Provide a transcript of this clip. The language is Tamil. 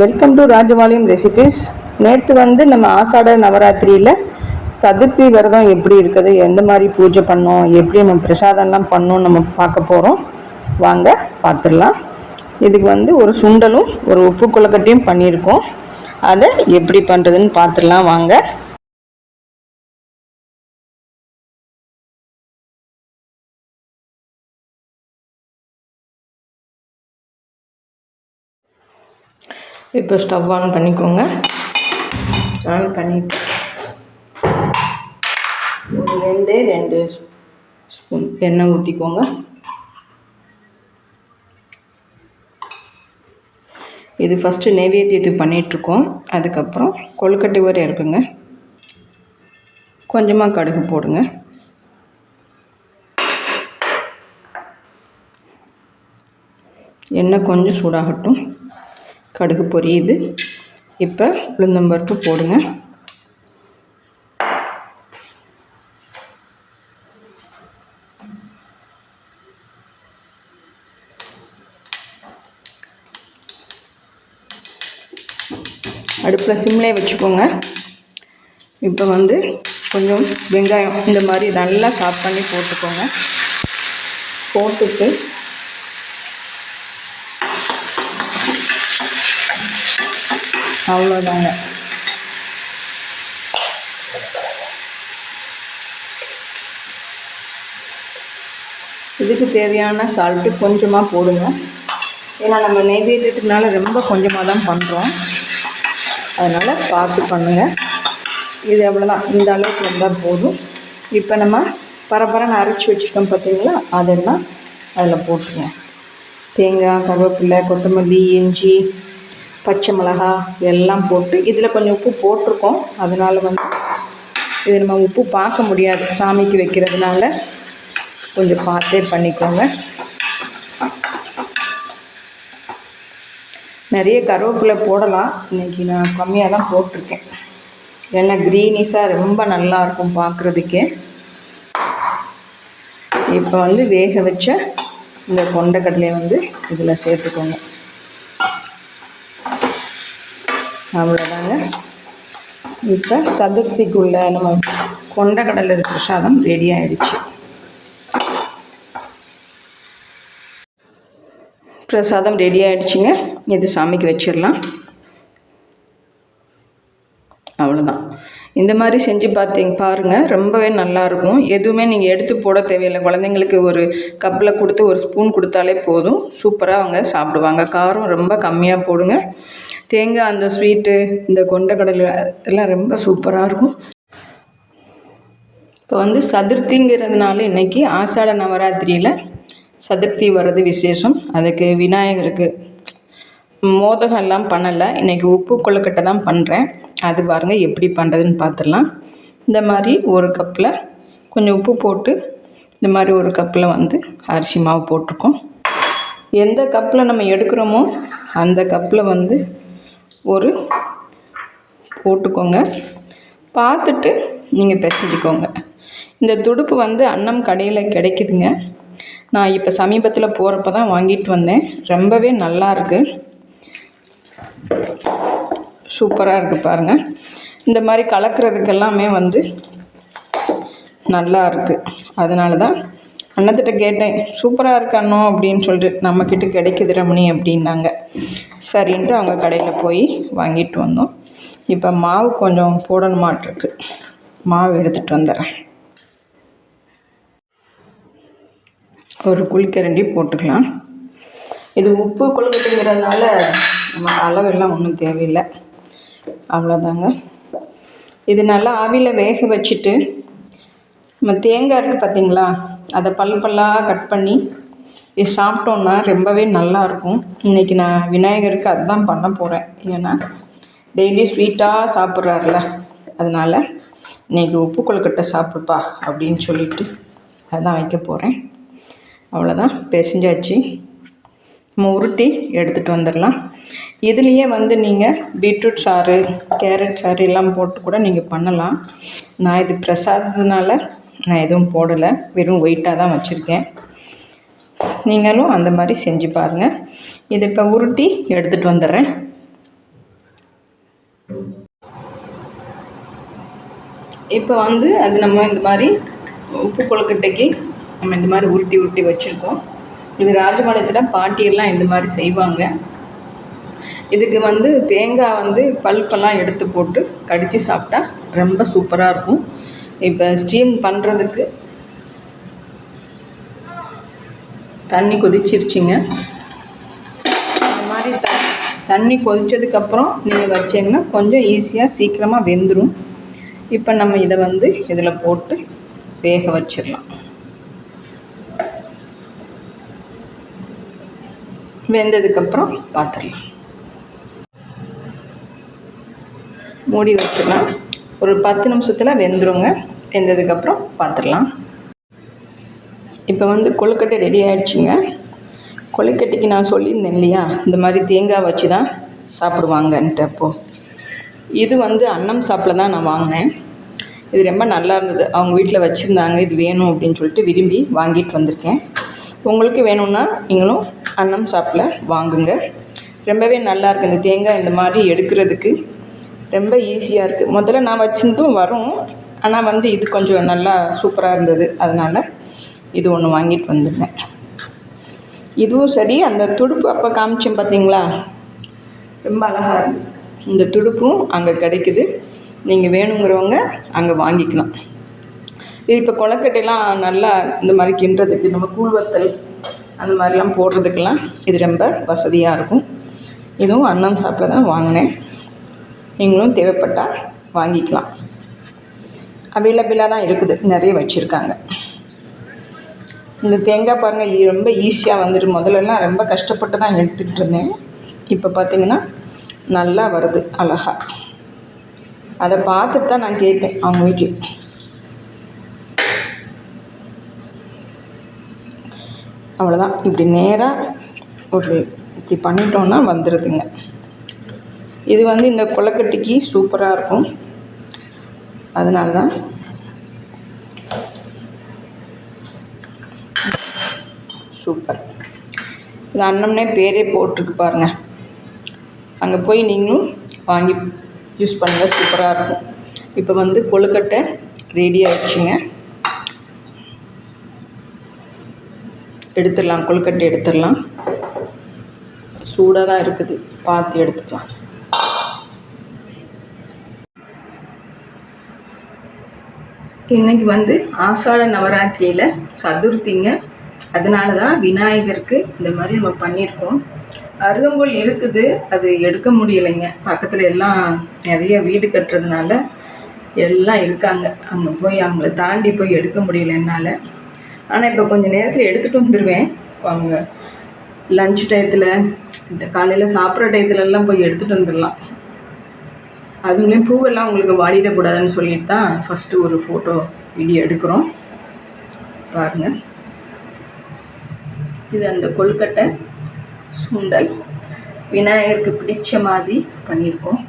Welcome to Rajapalayam recipes. நேற்று நம்ம ஆஷாட நவராத்திரியில் சதுர்த்தி விரதம் எப்படி இருக்குது, எந்த மாதிரி பூஜை பண்ணோம், எப்படி நம்ம பிரசாதம்லாம் பண்ணோம் நம்ம பார்க்க போகிறோம். வாங்க பார்த்துடலாம். இதுக்கு ஒரு சுண்டலும் ஒரு உப்பு கொழுக்கட்டையும் பண்ணியிருக்கோம். அதை எப்படி பண்ணுறதுன்னு பார்த்துடலாம் வாங்க. இப்போ ஸ்டவ் ஆன் பண்ணிக்கோங்க. ஆன் பண்ணிட்டு ரெண்டு ஸ்பூன் எண்ணெய் ஊற்றிக்கோங்க. இது ஃபஸ்ட்டு நைவேத்தியத்துக்கு பண்ணிகிட்ருக்கோம். அதுக்கப்புறம் கொழுக்கட்டை வரை இருக்குங்க. கொஞ்சமாக கடுகு போடுங்க. எண்ணெய் கொஞ்சம் சூடாகட்டும். கடுகு பொரியுது. இப்போ உளுந்தம்பருப்பு போடுங்க. அடுப்பில் சிம்லே வச்சுக்கோங்க. இப்போ கொஞ்சம் வெங்காயம் இந்த மாதிரி நல்லா சாப் பண்ணி போட்டுக்கோங்க. போட்டுட்டு அவ்வளோதாங்க. இதுக்கு தேவையான சால்ட்டு கொஞ்சமாக போடுங்க. ஏன்னா நம்ம நெய்வேத்தியத்துக்குனால ரொம்ப கொஞ்சமாக தான் பண்ணுறோம். அதனால் பார்த்து பண்ணுங்கள். இது அவ்வளோதான், இந்த அளவுக்கு இருந்தால் போதும். இப்போ நம்ம பரபரன்னு அரைச்சி வச்சுட்டோம் பார்த்தீங்களா, அதெல்லாம் அதில் போட்டுருங்க. தேங்காய், கருவேப்பிலை, கொத்தமல்லி, இஞ்சி, பச்சை மிளகா எல்லாம் போட்டு இதில் கொஞ்சம் உப்பு போட்டிருக்கோம். அதனால் இது நம்ம உப்பு பார்க்க முடியாது சாமிக்கு வைக்கிறதுனால, கொஞ்சம் பார்த்தே பண்ணிக்கோங்க. நிறைய கருவேப்பிலை போடலாம். இன்றைக்கி நான் கம்மியாக தான் போட்டிருக்கேன். ஏன்னா க்ரீனிஷாக ரொம்ப நல்லாயிருக்கும் பார்க்குறதுக்கே. இப்போ வேக வச்ச இந்த கொண்டைக்கடலையை இதில் சேர்த்துக்கோங்க. அவ்வளோதாங்க. இப்போ சதுர்த்திக்குள்ளே நம்ம கொண்டைக்கடலை பிரசாதம் ரெடி ஆகிடுச்சு. பிரசாதம் ரெடி ஆகிடுச்சிங்க. இது சாமிக்கு வச்சிடலாம். அவ்வளோதான். இந்த மாதிரி செஞ்சு பாருங்கள், ரொம்பவே நல்லாயிருக்கும். எதுவுமே நீங்கள் எடுத்து போட தேவையில்லை. குழந்தைங்களுக்கு ஒரு கப்பில் கொடுத்து ஒரு ஸ்பூன் கொடுத்தாலே போதும். சூப்பராக அவங்க சாப்பிடுவாங்க. காரம் ரொம்ப கம்மியாக போடுங்க. தேங்காய், அந்த ஸ்வீட்டு, இந்த கொண்டைக்கடலை எல்லாம் ரொம்ப சூப்பராக இருக்கும். இப்போ சதுர்த்திங்கிறதுனால இன்றைக்கி ஆஷாட நவராத்திரியில் சதுர்த்தி வர்றது விசேஷம். அதுக்கு விநாயகருக்கு மோதகம் எல்லாம் பண்ணலை. இன்றைக்கி உப்பு கொழுக்கட்டை தான் பண்ணுறேன். அது பாருங்கள் எப்படி பண்ணுறதுன்னு பார்த்துடலாம். இந்த மாதிரி ஒரு கப்பில் கொஞ்சம் உப்பு போட்டு இந்த மாதிரி ஒரு கப்பில் அரிசி மாவு போட்டிருக்கோம். எந்த கப்பில் நம்ம எடுக்கிறோமோ அந்த கப்பில் ஒரு போட்டுக்கோங்க. பார்த்துட்டு நீங்கள் பிசைஞ்சிக்கோங்க. இந்த துடுப்பு அன்னம் கடையில் கிடைக்குதுங்க. நான் இப்போ சமீபத்தில் போகிறப்ப தான் வாங்கிட்டு வந்தேன். ரொம்பவே நல்லா இருக்குது, சூப்பராக இருக்குது பாருங்கள். இந்த மாதிரி கலக்கிறதுக்கெல்லாமே நல்லா இருக்குது. அதனால தான் அண்ணத்திட்ட கேட்டேன், சூப்பராக இருக்கு அண்ணோ அப்படின்னு சொல்லிட்டு. நம்மக்கிட்ட கிடைக்குது ரமணி அப்படின்னாங்க. சரின்ட்டு அவங்க கடையில் போய் வாங்கிட்டு வந்தோம். இப்போ மாவு கொஞ்சம் போடணுமாட்டிருக்கு. மாவு எடுத்துகிட்டு வந்துடுறேன். ஒரு குழிக்கரண்டி போட்டுக்கலாம். இது உப்பு கொழுக்கட்டைங்கிறதுனால நம்ம அளவெல்லாம் ஒன்றும் தேவையில்லை. அவ்வளோதாங்க. இது நல்லா ஆவியில் வேக வச்சுட்டு நம்ம தேங்காய் இருக்குது பார்த்திங்களா, அதை பல்லாக கட் பண்ணி இது சாப்பிட்டோன்னா ரொம்பவே நல்லாயிருக்கும். இன்றைக்கி நான் விநாயகருக்கு அதுதான் பண்ண போகிறேன். ஏன்னா டெய்லி ஸ்வீட்டாக சாப்பிட்றாருல, அதனால் இன்றைக்கி உப்பு கொழுக்கட்டை சாப்பிடுப்பா அப்படின்னு சொல்லிவிட்டு அதுதான் வைக்க போகிறேன். அவ்வளோதான், பிசைஞ்சாச்சு. நம்ம உருட்டி எடுத்துகிட்டு வந்துடலாம். இதுலேயே நீங்கள் பீட்ரூட் சாறு, கேரட் சாறு எல்லாம் போட்டு கூட நீங்கள் பண்ணலாம். நான் இது பிரசாதத்தினால நான் எதுவும் போடலை, வெறும் ஒயிட்டாக தான் வச்சுருக்கேன். நீங்களும் அந்த மாதிரி செஞ்சு பாருங்கள். இதை இப்போ உருட்டி எடுத்துகிட்டு வந்துடுறேன். இப்போ வந்து அது நம்ம இந்த மாதிரி உப்பு கொழுக்கட்டைக்கு நம்ம இந்த மாதிரி உருட்டி உருட்டி வச்சுருக்கோம். இது ராஜபாளையத்தில் பாட்டியெல்லாம் இந்த மாதிரி செய்வாங்க. இதுக்கு வந்து தேங்காய் வந்து பல்பெல்லாம் எடுத்து போட்டு கடித்து சாப்பிட்டா ரொம்ப சூப்பராக இருக்கும். இப்போ ஸ்டீம் பண்ணுறதுக்கு தண்ணி கொதிச்சிருச்சுங்க. இந்த மாதிரி தண்ணி கொதித்ததுக்கப்புறம் நீங்கள் வச்சிங்கன்னா கொஞ்சம் ஈஸியாக சீக்கிரமாக வெந்துடும். இப்போ நம்ம இதை வந்து இதில் போட்டு வேக வச்சிடலாம். வெந்ததுக்கப்புறம் பார்த்துடலாம். மூடி வச்சிடலாம். ஒரு 10 நிமிஷத்தில் வெந்துருங்க. வெந்ததுக்கப்புறம் பார்த்துடலாம். இப்போ வந்து கொழுக்கட்டை ரெடி ஆகிடுச்சுங்க. கொழுக்கட்டைக்கு நான் சொல்லியிருந்தேன் இல்லையா, இந்த மாதிரி தேங்காய் வச்சு தான் சாப்பிடுவாங்கன்ட்டு. அப்போது இது வந்து அன்னம் சாப்பில் தான் நான் வாங்கினேன். இது ரொம்ப நல்லா இருந்தது. அவங்க வீட்டில் வச்சுருந்தாங்க, இது வேணும் அப்படின்னு சொல்லிட்டு விரும்பி வாங்கிட்டு வந்திருக்கேன். உங்களுக்கு வேணும்னா நீங்களும் அன்னம் சாப்பில் வாங்குங்க. ரொம்பவே நல்லாயிருக்கு. இந்த தேங்காய் இந்த மாதிரி எடுக்கிறதுக்கு ரொம்ப ஈஸியாக இருக்குது. முதல்ல நான் வச்சுருந்தும் வரும், ஆனால் வந்து இது கொஞ்சம் நல்லா சூப்பராக இருந்தது. அதனால் இது ஒன்று வாங்கிட்டு வந்துருந்தேன். இதுவும் சரி, அந்த துடுப்பு அப்போ காமிச்சேன் பார்த்தீங்களா, ரொம்ப அழகாக இருக்குது. இந்த துடுப்பும் அங்கே கிடைக்குது. நீங்கள் வேணுங்கிறவங்க அங்கே வாங்கிக்கலாம். இது இப்போ கொழுக்கட்டையெல்லாம் நல்லா இந்த மாதிரி கிண்டுறதுக்கு, நம்ம கூழ்வத்தல் அந்த மாதிரிலாம் போடுறதுக்கெல்லாம் இது ரொம்ப வசதியாக இருக்கும். இதுவும் அன்னம் சாப்பில் தான் வாங்கினேன். நீங்களும் தேவைப்பட்டால் வாங்கிக்கலாம். அவைலபிளாக தான் இருக்குது, நிறைய வச்சுருக்காங்க. இந்த தேங்காய் பாருங்கள், ரொம்ப ஈஸியாக வந்துட்டு. முதல்லலாம் ரொம்ப கஷ்டப்பட்டு தான் எடுத்துக்கிட்டு இருந்தேன். இப்போ பார்த்திங்கன்னா நல்லா வருது அழகா. அதை பார்த்துட்டு தான் நான் கேட்டேன் அவங்க வீட்டில். அவ்வளோதான். இப்படி நேராக ஒரு இப்படி பண்ணிட்டோன்னா வந்துடுதுங்க. இது வந்து இந்த கொழுக்கட்டைக்கு சூப்பராக இருக்கும். அதனால தான் சூப்பர். இது அன்னம்னே பேரே போட்டிருக்கு பாருங்கள். அங்கே போய் நீங்களும் வாங்கி யூஸ் பண்ணுங்கள், சூப்பராக இருக்கும். இப்போ வந்து கொழுக்கட்டை ரெடி ஆகிடுச்சுங்க. எடுத்துடலாம், கொழுக்கட்டை எடுத்துடலாம். சூடாக தான் இருக்குது, பார்த்து எடுத்துக்கலாம். இன்றைக்கி வந்து ஆஷாட நவராத்திரியில் சதுர்த்திங்க. அதனால தான் விநாயகருக்கு இந்த மாதிரி நம்ம பண்ணியிருக்கோம். அருகம்புல் இருக்குது, அது எடுக்க முடியலைங்க. பக்கத்தில் எல்லாம் நிறைய வீடு கட்டுறதுனால எல்லாம் இருக்காங்க. அங்கே போய் அவங்கள தாண்டி போய் எடுக்க முடியல என்னால். ஆனால் இப்போ கொஞ்சம் நேரத்தில் எடுத்துகிட்டு வந்துடுவேன். அவங்க லஞ்ச் டயத்தில், இந்த காலையில் சாப்பிட்ற டயத்துலலாம் போய் எடுத்துகிட்டு வந்துடலாம். அதுலேயும் பூவெல்லாம் உங்களுக்கு வாடிடக்கூடாதுன்னு சொல்லிட்டு தான் ஃபஸ்ட்டு ஒரு ஃபோட்டோ வீடியோ எடுக்கிறோம். பாருங்கள், இது அந்த கொழுக்கட்டை சுண்டல் விநாயகருக்கு பிடிச்ச மாதிரி பண்ணியிருக்கோம்.